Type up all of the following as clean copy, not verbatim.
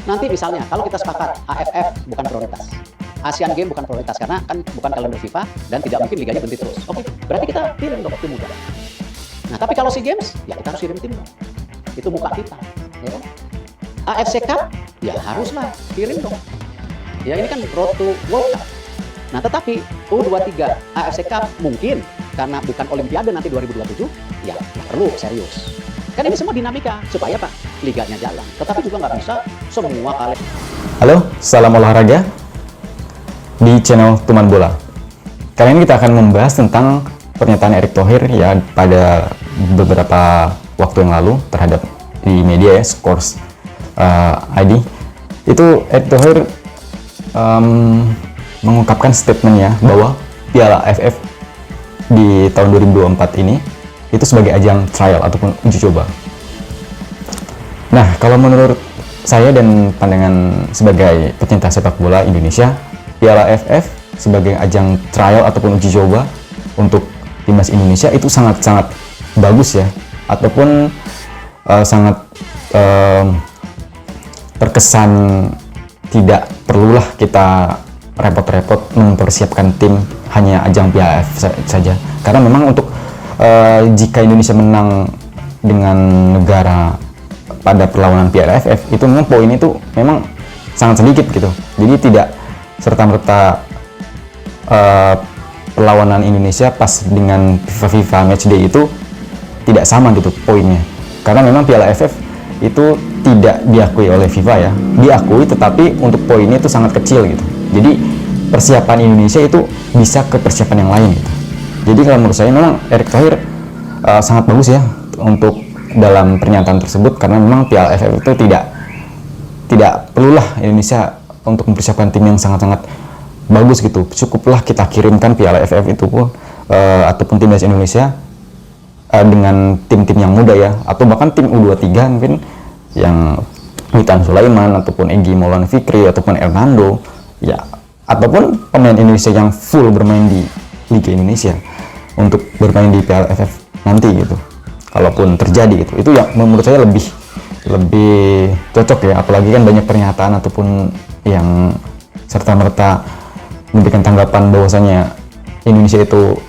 nanti misalnya kalau kita sepakat AFF bukan prioritas, Asian Games bukan prioritas karena kan bukan kalender FIFA dan tidak mungkin liganya berhenti terus. Oke, berarti kita kirim dong tim muda. Nah, tapi kalau SEA Games, ya kita harus kirim tim dong. Itu muka kita, ya kan? AFC Cup, ya haruslah kirim dong. Ya ini kan road to World Cup. Nah, tetapi U23 AFC Cup mungkin karena bukan Olimpiade nanti 2027, ya perlu serius. Kan ini semua dinamika supaya Pak liganya jalan. Tetapi juga nggak bisa semua kali. Halo, salam olahraga di channel Tuman Bola. Kali ini kita akan membahas tentang pernyataan Erick Thohir ya pada beberapa waktu yang lalu terhadap di media ya, Scores ID. Itu Erick Thohir mengungkapkan statementnya bahwa Piala AFF di tahun 2024 ini itu sebagai ajang trial ataupun uji coba. Nah, kalau menurut saya dan pandangan sebagai pecinta sepak bola Indonesia, Piala AFF sebagai ajang trial ataupun uji coba untuk timnas Indonesia itu sangat-sangat bagus ya, ataupun sangat terkesan tidak perlulah kita repot-repot mempersiapkan tim hanya ajang Piala AFF saja, karena memang untuk jika Indonesia menang dengan negara pada perlawanan Piala AFF itu memang poin itu memang sangat sedikit gitu, jadi tidak serta-merta perlawanan Indonesia pas dengan FIFA Matchday itu tidak sama gitu poinnya, karena memang Piala AFF itu tidak diakui oleh FIFA ya, diakui tetapi untuk poinnya itu sangat kecil gitu, jadi persiapan Indonesia itu bisa ke persiapan yang lain gitu. Jadi kalau menurut saya memang Erick Thohir sangat bagus ya untuk dalam pernyataan tersebut, karena memang Piala AFF itu tidak perlulah Indonesia untuk mempersiapkan tim yang sangat-sangat bagus gitu. Cukuplah kita kirimkan Piala AFF itu pun ataupun timnas Indonesia dengan tim-tim yang muda ya, atau bahkan tim U23 mungkin yang Witan Sulaiman ataupun Egy Maulana Fikri ataupun Hernando ya, ataupun pemain Indonesia yang full bermain di Liga Indonesia untuk bermain di Piala AFF nanti gitu, kalaupun terjadi gitu. Itu yang menurut saya lebih cocok ya, apalagi kan banyak pernyataan ataupun yang serta-merta memberikan tanggapan bahwasanya Indonesia itu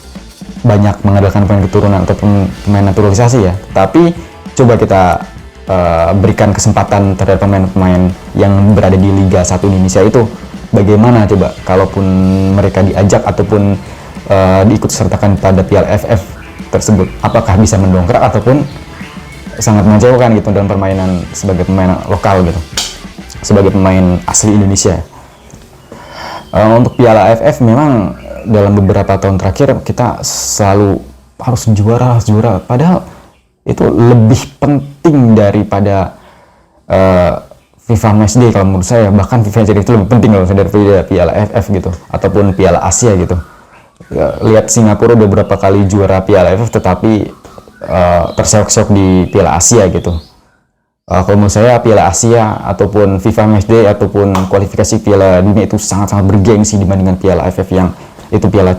banyak mengadakan pemain keturunan ataupun pemain naturalisasi ya, tapi coba kita berikan kesempatan terhadap pemain-pemain yang berada di Liga 1 Indonesia itu bagaimana coba kalaupun mereka diajak ataupun diikut sertakan pada Piala AFF tersebut, apakah bisa mendongkrak ataupun sangat mengecewakan gitu dalam permainan sebagai pemain lokal gitu, sebagai pemain asli Indonesia. Untuk Piala AFF memang dalam beberapa tahun terakhir kita selalu harus juara, padahal itu lebih penting daripada FIFA Matchday kalau menurut saya, bahkan FIFA Matchday itu lebih penting kalau daripada Piala AFF gitu ataupun Piala Asia gitu. Lihat Singapura udah berapa kali juara Piala AFF tetapi terseok-seok di Piala Asia gitu. Kalau menurut saya Piala Asia ataupun FIFA Matchday ataupun kualifikasi Piala Dunia itu sangat-sangat bergengsi dibandingkan Piala AFF yang itu piala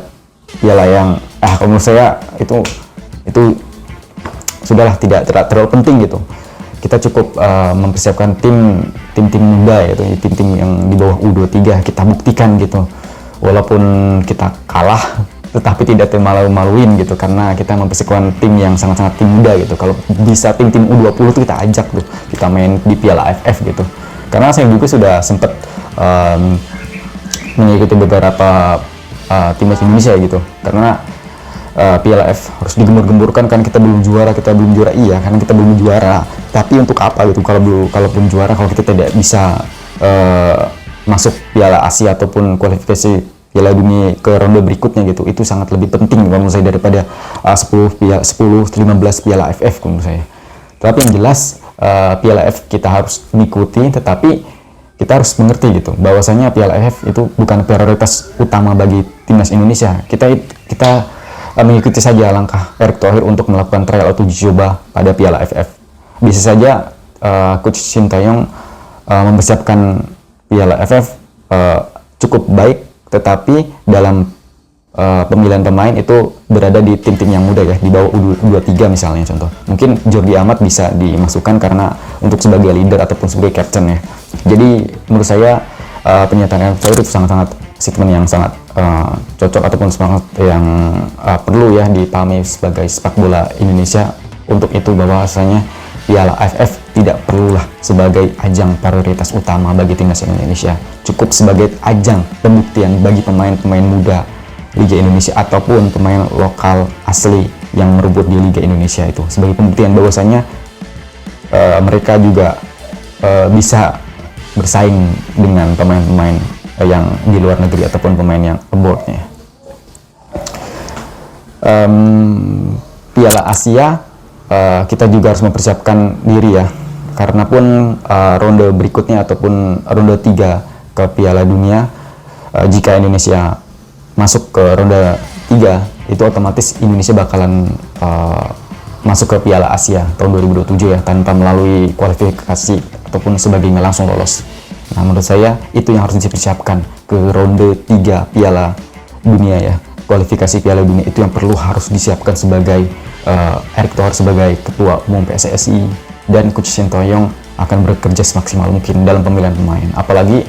yang kalau menurut saya itu sudahlah tidak terlalu penting gitu. Kita cukup mempersiapkan tim-tim muda yaitu tim-tim yang di bawah U23, kita buktikan gitu. Walaupun kita kalah tetapi tidak malu-maluin gitu, karena kita mempersiapkan tim yang sangat-sangat tim muda gitu. Kalau bisa tim-tim U20 itu kita ajak tuh, kita main di Piala AFF gitu. Karena saya juga sudah sempat mengikuti beberapa timnas Indonesia gitu, karena Piala AFF harus digembur-gemburkan kan, kita belum juara iya karena kita belum juara, tapi untuk apa gitu kalaupun juara kalau kita tidak bisa masuk Piala Asia ataupun kualifikasi Piala Dunia ke ronde berikutnya gitu, itu sangat lebih penting menurut saya daripada 10-15 Piala AFF menurut saya. Tapi yang jelas Piala AFF kita harus mengikuti, tetapi kita harus mengerti gitu bahwasanya Piala AFF itu bukan prioritas utama bagi timnas Indonesia. Kita mengikuti saja langkah Erick Thohir untuk melakukan trial atau uji coba pada Piala AFF. Bisa saja Coach Sintayong mempersiapkan Piala AFF cukup baik, tetapi dalam pemilihan pemain itu berada di tim-tim yang muda ya, di bawah U23 misalnya contoh. Mungkin Jordi Amat bisa dimasukkan karena untuk sebagai leader ataupun sebagai captain ya. Jadi menurut saya pernyataan Erick Thohir itu sangat-sangat statement yang sangat cocok ataupun sangat yang perlu ya dipahami sebagai sepak bola Indonesia. Untuk itu bahwasanya Piala AFF tidak perlulah sebagai ajang prioritas utama bagi timnas Indonesia, cukup sebagai ajang pembuktian bagi pemain-pemain muda Liga Indonesia ataupun pemain lokal asli yang merebut di Liga Indonesia itu, sebagai pembuktian bahwasanya mereka juga bisa bersaing dengan pemain-pemain yang di luar negeri ataupun pemain yang abroad-nya. Piala Asia kita juga harus mempersiapkan diri ya, karena pun ronde berikutnya ataupun ronde 3 ke Piala Dunia, jika Indonesia masuk ke ronde 3 itu otomatis Indonesia bakalan masuk ke Piala Asia tahun 2027 ya, tanpa melalui kualifikasi ataupun sebagainya, langsung lolos. Nah, menurut saya itu yang harus dipersiapkan ke ronde 3 Piala Dunia ya. Kualifikasi Piala Dunia itu yang harus disiapkan sebagai Erick Thohir sebagai Ketua Umum PSSI dan Coach Sintayong akan bekerja semaksimal mungkin dalam pemilihan pemain. Apalagi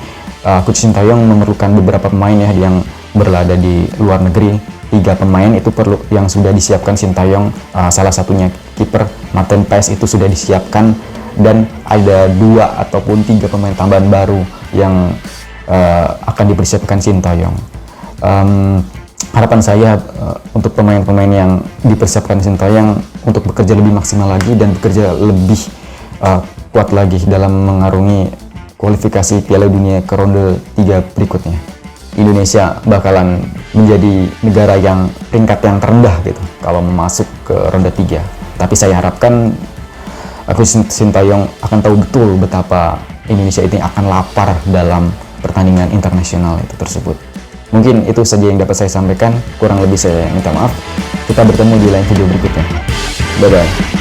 Coach Sintayong memerlukan beberapa pemain ya yang berada di luar negeri. 3 pemain itu perlu yang sudah disiapkan Sintayong, salah satunya kiper Martin Paes itu sudah disiapkan, dan ada 2 ataupun 3 pemain tambahan baru yang akan dipersiapkan Sintayong. Harapan saya untuk pemain-pemain yang dipersiapkan Sintayong untuk bekerja lebih maksimal lagi dan bekerja lebih kuat lagi dalam mengarungi kualifikasi Piala Dunia ke ronde 3 berikutnya. Indonesia bakalan menjadi negara yang peringkat yang terendah gitu kalau masuk ke ronde 3. Tapi saya harapkan Coach Sintayong akan tahu betul betapa Indonesia ini akan lapar dalam pertandingan internasional itu tersebut. Mungkin itu saja yang dapat saya sampaikan, kurang lebih saya minta maaf. Kita bertemu di lain video berikutnya. Bye-bye.